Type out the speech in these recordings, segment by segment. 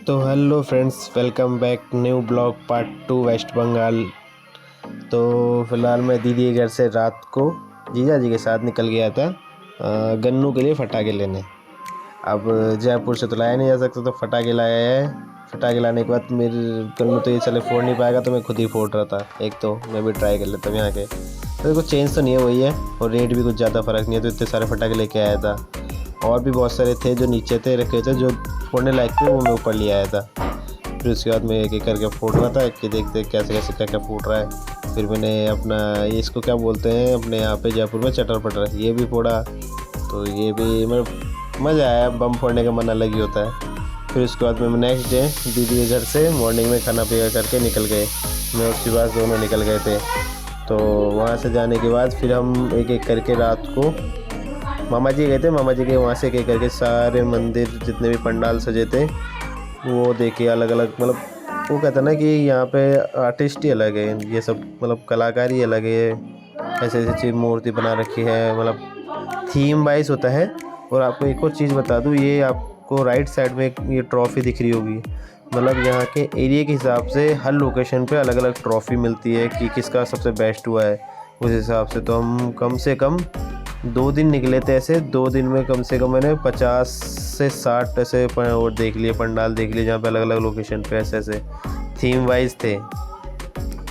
तो hello friends, welcome back new vlog part 2 West Bengal. तो फ़िलहाल मैं दीदी के घर से रात को जीजा जी के साथ निकल गया था गन्नू के लिए फटाके लेने। अब जयपुर से तो लाया नहीं जा सकता, तो फटाके लाया है। फटाके लाने के बाद मेरे गन्नू तो ये चले फोड़ नहीं पाएगा, तो मैं खुद ही फोड़ रहा था। एक तो मैं भी ट्राई कर लेता हूँ यहाँ के, तो कुछ चेंज तो नहीं है, वही है, और रेट भी कुछ ज़्यादा फ़र्क नहीं है। तो इतने सारे फटाके लेके आया था, और भी बहुत सारे थे जो नीचे थे रखे थे, जो फोड़ने लायक थे, वो मैं ऊपर ले आया था। फिर उसके बाद मैं एक एक करके फोड़ रहा था कि देखते कैसे कैसे क्या क्या फूट रहा है। फिर मैंने अपना ये इसको क्या बोलते हैं अपने यहाँ पे जयपुर में, चटर पटर, ये भी फोड़ा। तो ये भी मज़ा आया, बम फोड़ने का मन अलग ही होता है। फिर उसके बाद मैं नेक्स्ट डे दीदी के घर से मॉर्निंग में खाना पीना करके निकल गए। मैं उसके बाद दोनों निकल गए थे। तो वहाँ से जाने के बाद फिर हम एक एक करके रात को मामा जी गए थे। मामा जी के वहाँ से एक एक करके सारे मंदिर जितने भी पंडाल सजे थे वो देखे, अलग अलग, मतलब वो कहता ना कि यहाँ पे आर्टिस्ट ही अलग है, ये सब मतलब कलाकार ही अलग है। ऐसे ऐसी चीज़ मूर्ति बना रखी है, मतलब थीम वाइज होता है। और आपको एक और चीज़ बता दूँ, ये आपको राइट साइड में एक ये ट्रॉफ़ी दिख रही होगी, मतलब यहाँ के एरिया के हिसाब से हर लोकेशन पे अलग अलग ट्रॉफ़ी मिलती है कि किसका सबसे बेस्ट हुआ है उस हिसाब से। तो हम कम से कम 2 दिन निकले थे। ऐसे 2 दिन में कम से कम मैंने 50 से 60 ऐसे और देख लिए, पंडाल देख लिए, जहाँ पे अलग अलग लोकेशन पे ऐसे ऐसे थीम वाइज थे।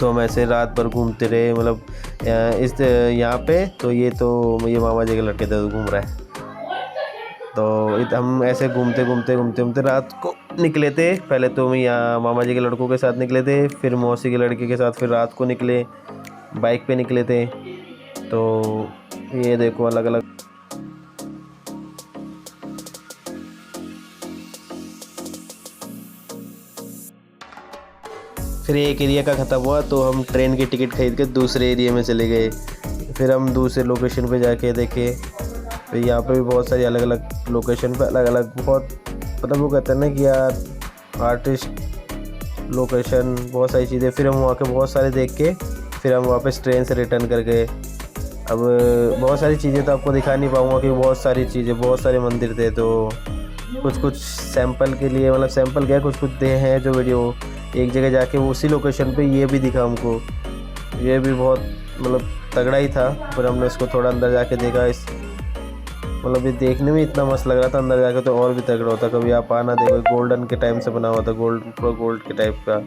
तो हम ऐसे रात भर घूमते रहे, मतलब इस यहाँ पे तो ये मामा जी के लड़के थे, घूम रहा है। तो हम ऐसे घूमते घूमते घूमते घूमते रात को निकले थे। पहले तो हम यहाँ मामा जी के लड़कों के साथ निकले थे, फिर मौसी के लड़के के साथ फिर रात को निकले, बाइक पे निकले थे। तो ये देखो अलग अलग फिर एक एरिया का ख़त्म हुआ तो हम ट्रेन की टिकट खरीद के दूसरे एरिया में चले गए। फिर हम दूसरे लोकेशन पे जाके देखे। फिर यहाँ पे भी बहुत सारी अलग अलग लोकेशन पे अलग अलग बहुत, मतलब वो कहते हैं ना कि यार आर्टिस्ट लोकेशन, बहुत सारी चीज़ें। फिर हम वहाँ के बहुत सारे देख के फिर हम वापस ट्रेन से रिटर्न कर गए। अब बहुत सारी चीज़ें तो आपको दिखा नहीं पाऊँगा कि बहुत सारी चीज़ें, बहुत सारे मंदिर थे। तो कुछ कुछ सैंपल के लिए, मतलब सैंपल क्या, कुछ कुछ दे हैं जो वीडियो। एक जगह जाके उसी लोकेशन पे ये भी दिखा हमको, ये भी बहुत मतलब तगड़ा ही था। फिर हमने इसको थोड़ा अंदर जाके देखा, इस मतलब ये देखने में इतना मस्त लग रहा था, अंदर जाके तो और भी तगड़ा होता। कभी आप आना देखो, गोल्डन के टाइम से बना हुआ था, पूरा गोल्ड के टाइप का।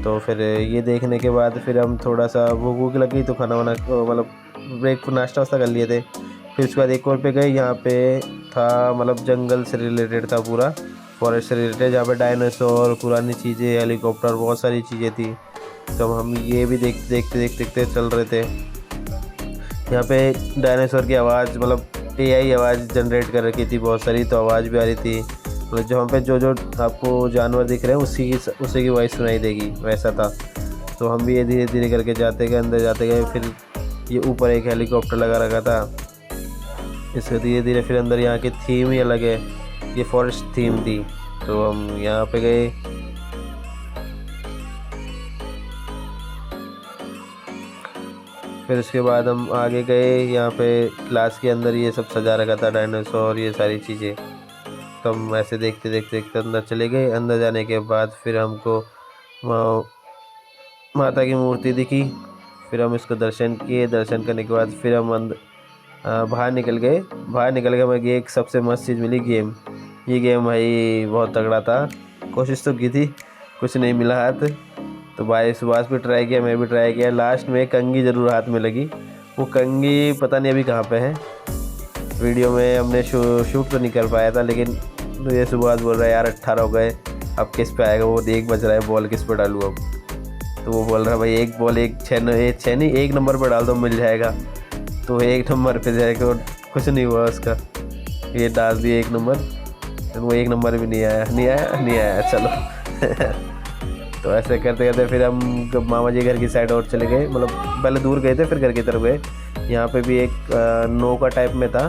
तो फिर ये देखने के बाद फिर हम थोड़ा सा भूख लगी तो खाना वाना, मतलब ब्रेक नाश्ता वास्ता कर लिए थे। फिर उसके बाद एक और पे गए, यहाँ पे था मतलब जंगल से रिलेटेड था, पूरा फॉरेस्ट से रिलेटेड, जहाँ पे डायनासोर, पुरानी चीज़ें, हेलीकॉप्टर, बहुत सारी चीज़ें थी। तो हम ये भी देखते चल रहे थे। यहाँ पे डायनासोर की आवाज़, मतलब AI आवाज़ जनरेट कर रखी थी बहुत सारी, तो आवाज़ भी आ रही थी। मतलब जो हम पे जो जो आपको जानवर दिख रहे हैं उसी की वॉइस सुनाई देगी, वैसा था। तो हम भी ये धीरे धीरे करके जाते गए, अंदर जाते गए। फिर ये ऊपर एक हेलीकॉप्टर लगा रखा था, इससे धीरे धीरे फिर अंदर, यहाँ की थीम ही अलग है, ये फॉरेस्ट थीम थी। तो हम यहाँ पे गए। फिर उसके बाद हम आगे गए, यहाँ पे क्लास के अंदर ये सब सजा रखा था, डायनासोर, ये सारी चीज़ें। तो हम ऐसे देखते देखते देखते अंदर चले गए। अंदर जाने के बाद फिर हमको माता की मूर्ति दिखी। फिर हम इसको दर्शन किए। दर्शन करने के बाद फिर हम बाहर निकल गए। हमें एक सबसे मस्त चीज़ मिली, गेम। ये गेम भाई बहुत तगड़ा था। कोशिश तो की थी, कुछ नहीं मिला हाथ। तो भाई सुभाष भी ट्राई किया, मैं भी ट्राई किया। लास्ट में कंघी ज़रूर हाथ में लगी। वो कंघी पता नहीं अभी कहाँ पे है, वीडियो में हमने शूट तो नहीं कर पाया था। लेकिन तो ये सुभाष बोल रहा है, यार 18 हो गए, अब किस पे आएगा, वो एक बज रहा है, बॉल किस पे डालूँ अब। तो वो बोल रहा है भाई एक बॉल, एक छः नहीं, 1 नंबर पर डाल दो, मिल जाएगा। तो 1 नंबर पे जाएगा, और कुछ नहीं हुआ उसका। ये डाल दिए 1 नंबर, तो वो 1 नंबर भी नहीं आया चलो। तो ऐसे करते करते फिर हम मामा जी घर की साइड और चले गए। मतलब पहले दूर गए थे, फिर घर की तरफ गए। यहाँ पे भी एक नौका टाइप में था,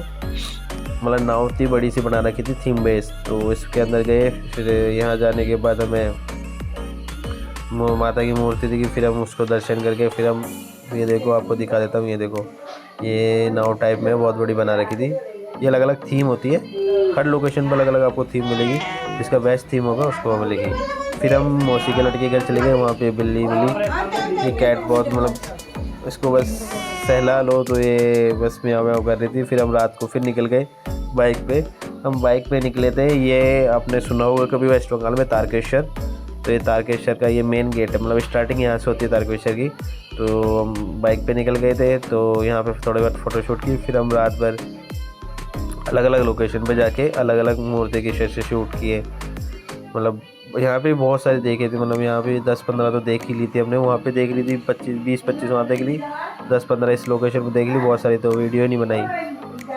मतलब नाव थी, बड़ी सी बना रखी थी, थीम बेस। तो इसके अंदर गए। फिर यहाँ जाने के बाद हमें माता की मूर्ति दिखी। फिर हम उसको दर्शन करके फिर हम, ये देखो आपको दिखा देता हूँ, ये देखो, ये नाव टाइप में बहुत बड़ी बना रखी थी। ये अलग अलग थीम होती है, हर लोकेशन पर अलग अलग आपको थीम मिलेगी। जिसका बेस्ट थीम होगा उसको वो मिलेगी। फिर हम मौसी के लड़के घर चले गए, वहाँ पे बिल्ली मिली। ये कैट बहुत मतलब इसको बस सहला लो तो ये बस म्याऊं म्याऊं कर रही थी। फिर हम रात को फिर निकल गए बाइक पे। हम बाइक पे निकले थे, ये आपने सुना होगा कभी वेस्ट बंगाल में तारकेश्वर। तो ये तारकेश्वर का ये मेन गेट है, मतलब स्टार्टिंग यहाँ से होती है तारकेश्वर की। तो हम बाइक पे निकल गए थे, तो यहाँ पे थोड़ी बहुत फ़ोटोशूट की। फिर हम रात भर अलग अलग लोकेशन पे जाके अलग अलग मूर्ति के से शूट किए। मतलब यहाँ पे बहुत सारी देखे थे, मतलब यहाँ पे 10-15 तो देख ही ली थी हमने। वहाँ पे देख ली थी 20-25 वहाँ देख ली, 10-15 इस लोकेशन पे देख ली। बहुत सारी तो वीडियो नहीं बनाई।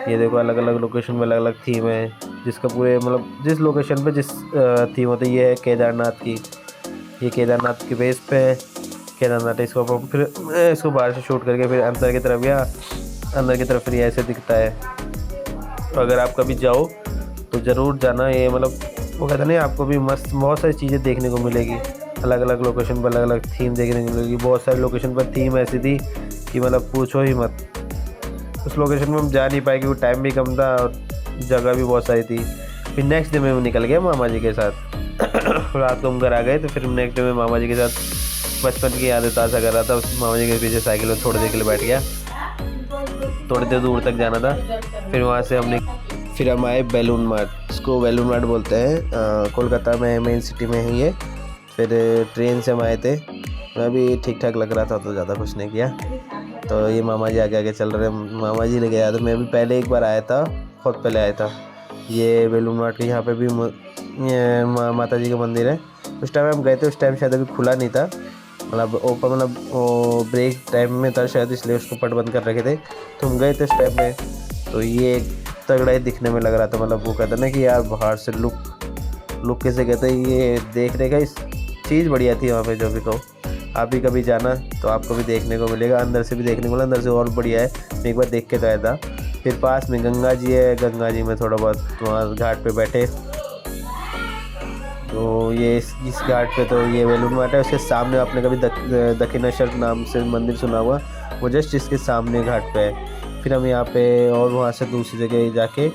ये देखो अलग अलग लोकेशन में अलग अलग थीम है, जिसका पूरे मतलब जिस लोकेशन पे जिस थीम होती है। ये है केदारनाथ की, ये केदारनाथ के बेस पे केदारनाथ। इसको फिर इसको बाहर से शूट करके फिर अंदर की तरफ, या अंदर की तरफ फिर ऐसे दिखता है। तो अगर आप कभी जाओ तो ज़रूर जाना। ये मतलब वो कहते नहीं, आपको भी मस्त बहुत सारी चीज़ें देखने को मिलेगी। अलग अलग लोकेशन पर अलग अलग थीम देखने को मिलेगी। बहुत सारी लोकेशन पर थीम ऐसी थी कि मतलब पूछो ही मत। उस लोकेशन में हम जा नहीं पाए क्योंकि टाइम भी कम था और जगह भी बहुत सारी थी। फिर नेक्स्ट डे में हम निकल गए मामा जी के साथ। रात को हम घर आ गए, तो फिर नेक्स्ट डे में मामा जी के साथ बचपन की यादें ताज़ा कर रहा था। उस मामा जी के पीछे साइकिल में थोड़ी देर के लिए बैठ गया, थोड़ी देर दूर तक जाना था। फिर वहाँ से फिर हम आए बैलून मार्ट। इसको बैलून मार्ट बोलते हैं, कोलकाता में मेन सिटी में है ये। फिर ट्रेन से हम आए थे, मैं भी ठीक ठाक लग रहा था तो ज़्यादा कुछ नहीं किया। तो ये मामा जी आगे आगे चल रहे, मामा जी ले गया। तो मैं भी पहले एक बार आया था, बहुत पहले आया था। ये बैलून मार्ट के यहाँ पे भी ये माता जी का मंदिर है। उस टाइम हम गए थे, उस टाइम शायद अभी खुला नहीं था, मतलब ओपन, मतलब वो ब्रेक टाइम में था शायद, इसलिए उसको पट बंद कर रखे थे। तो हम गए थे उस टाइम में। तो ये तगड़ा ही दिखने में लग रहा था, मतलब वो कहते ना कि यार बाहर से लुक कैसे कहते हैं, ये देखने का इस चीज़ बढ़िया थी वहाँ पे। जो भी कहो आप भी कभी जाना तो आपको भी देखने को मिलेगा, अंदर से भी देखने को मिला, अंदर से और बढ़िया है। मैं एक बार देख के तो आया था। फिर पास में गंगा जी है, गंगा जी में थोड़ा बहुत वहाँ घाट पे बैठे। तो ये इस घाट पे तो ये बैलून मार्ट है। उसके सामने आपने कभी दक्षिणेश्वर नाम से मंदिर सुना हुआ, वो जस्ट इसके सामने घाट पे है। फिर हम यहाँ पे और वहाँ से दूसरी जगह जाके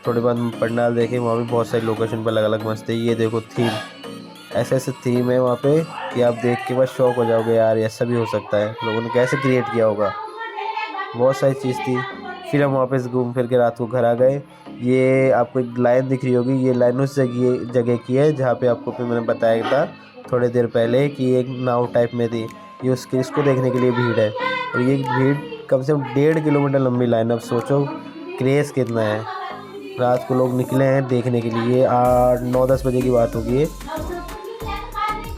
थोड़ी बहुत पंडाल देखे, वहाँ भी बहुत सारी लोकेशन पर अलग अलग मस्त है। ये देखो थीम, ऐसे ऐसे थीम है वहाँ पे कि आप देख के बस शौक हो जाओगे, यार ऐसा भी हो सकता है, लोगों ने कैसे क्रिएट किया होगा। बहुत सारी चीज़ थी। फिर हम वापस घूम फिर के रात को घर आ गए। ये आपको एक लाइन दिख रही होगी, ये लाइन उस जगह की है जहाँ पे आपको फिर मैंने बताया था थोड़ी देर पहले कि एक नाव टाइप में थी। ये इसको देखने के लिए भीड़ है, और ये भीड़ कम से कम 1.5 किलोमीटर लंबी लाइन। अब सोचो क्रेज़ कितना है। रात को लोग निकले हैं देखने के लिए, 8-9-10 बजे की बात होगी ये।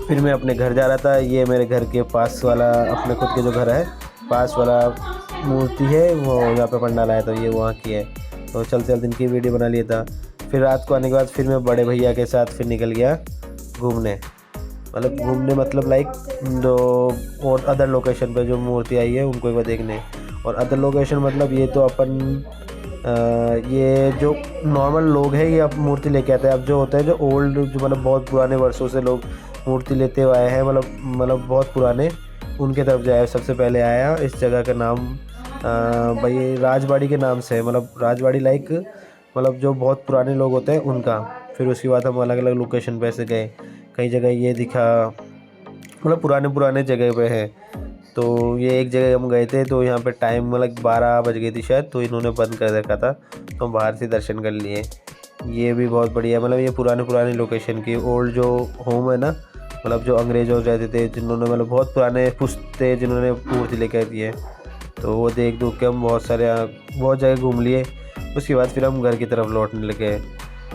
फिर मैं अपने घर जा रहा था। ये मेरे घर के पास वाला, अपने खुद के जो घर है पास वाला मूर्ति है, वो यहाँ पे पंडाल आया, तो ये वहाँ की है। तो चलते चलते इनकी वीडियो बना लिया था। फिर रात को आने के बाद फिर मैं बड़े भैया के साथ फिर निकल गया घूमने। मतलब लाइक जो और अदर लोकेशन पे जो मूर्ति आई है उनको एक बार देखने। और अदर लोकेशन मतलब ये तो अपन ये जो नॉर्मल लोग हैं ये अब मूर्ति लेके आते हैं। अब जो होता है जो ओल्ड, जो मतलब बहुत पुराने वर्षों से लोग मूर्ति लेते हुए आए हैं, मतलब बहुत पुराने, उनके तरफ जाए। सबसे पहले आया इस जगह का नाम भाई राजवाड़ी के नाम से है, मतलब राजवाड़ी लाइक मतलब जो बहुत पुराने लोग होते हैं उनका। फिर उसके बाद हम अलग अलग लोकेशन पे ऐसे गए, कई जगह ये दिखा, मतलब पुराने जगह पे है। तो ये एक जगह हम गए थे, तो यहाँ पे टाइम मतलब 12 बज गई थी शायद, तो इन्होंने बंद कर रखा था, तो हम बाहर से दर्शन कर लिए। ये भी बहुत बढ़िया, मतलब ये पुराने लोकेशन की ओल्ड जो होम है ना, मतलब जो अंग्रेजों रहते थे, जिन्होंने मतलब बहुत पुराने पुश्ते जिन्होंने मूर्ति लेकर दी है। तो वो देख के हम बहुत जगह घूम लिए। उसके बाद फिर हम घर की तरफ लौटने लगे।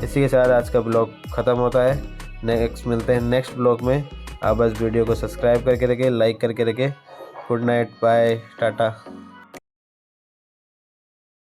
इसी के साथ आज का ब्लॉग ख़त्म होता है। नेक्स्ट मिलते हैं नेक्स्ट ब्लॉग में। आप बस वीडियो को सब्सक्राइब करके रखें, लाइक करके रखें। Good night, bye, Tata.